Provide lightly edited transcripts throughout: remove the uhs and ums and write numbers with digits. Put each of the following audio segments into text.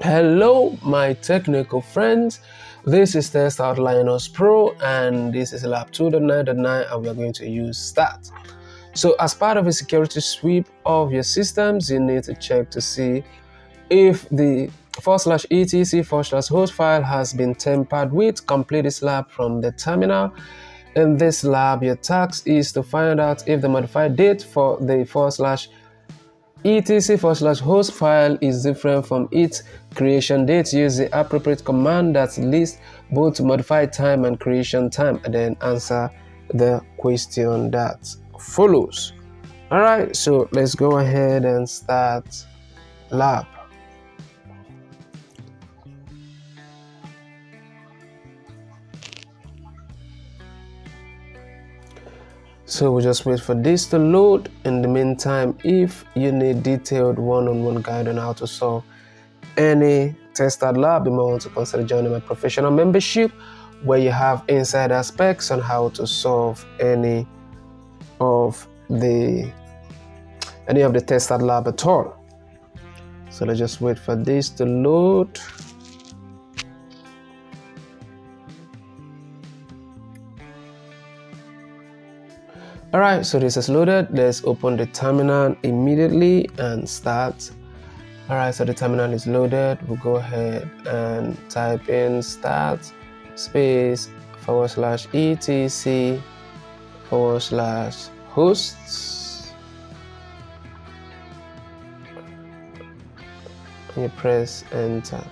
Hello, my technical friends. This is TestOut Linux Pro, and this is lab 2.9.9, and we are going to use stat. So, as part of a security sweep of your systems, you need to check to see if the /etc/host file has been tampered with. Complete this lab from the terminal. In this lab, your task is to find out if the modified date for the /etc/host file is different from its creation date. Use the appropriate command that lists both modified time and creation time, and then answer the question that follows. Alright, so let's go ahead and start lab. So we'll just wait for this to load. In the meantime, if you need detailed one-on-one guide on how to solve any TestOut lab, you might want to consider joining my professional membership, where you have insider specs on how to solve any of the TestOut lab at all. So let's just wait for this to load. Alright, so this is loaded. Let's open the terminal immediately and start. Alright, so the terminal is loaded. We'll go ahead and type in start space /etc/hosts. And you press enter.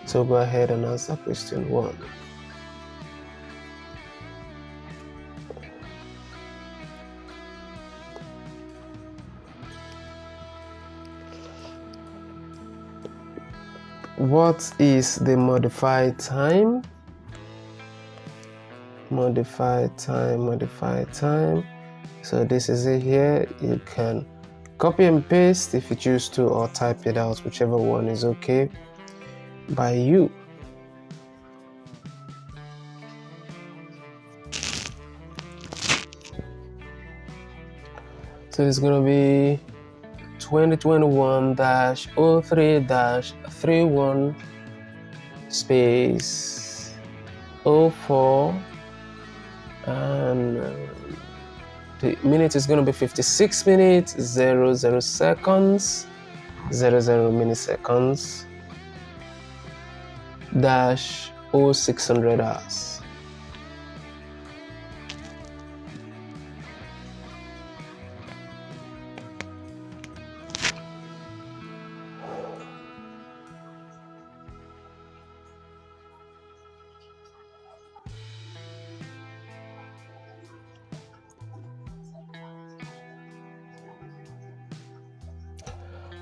So go ahead and answer question 1. What is the modified time? Modified time. So this is it here. You can copy and paste if you choose to, or type it out, whichever one is okay by you. So it's gonna be 2021-03-31 space 04, and the minute is going to be 56 minutes 00 seconds 00 milliseconds -0600 hours.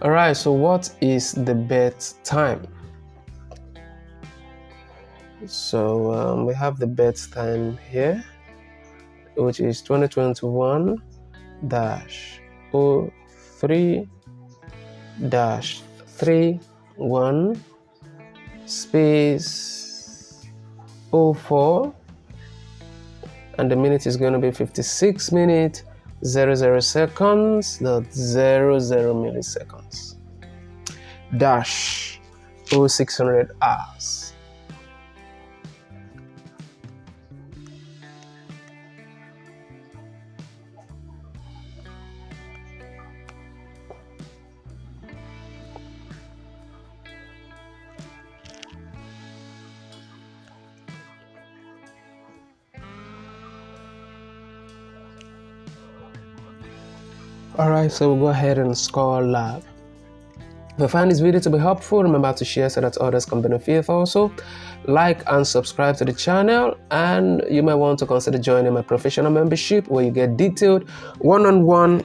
Alright, so what is the bet time? So we have the bet time here, which is 2021-03-31 space 04, and the minute is going to be 56 minutes 00 seconds .00 milliseconds -0600 hours. Alright, so we'll go ahead and score lab. If you find this video to be helpful, remember to share so that others can benefit also. Like and subscribe to the channel, and you might want to consider joining my professional membership, where you get detailed one-on-one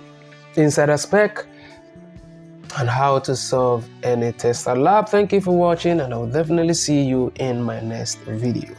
insider spec on how to solve any TestOut lab. Thank you for watching, and I will definitely see you in my next video.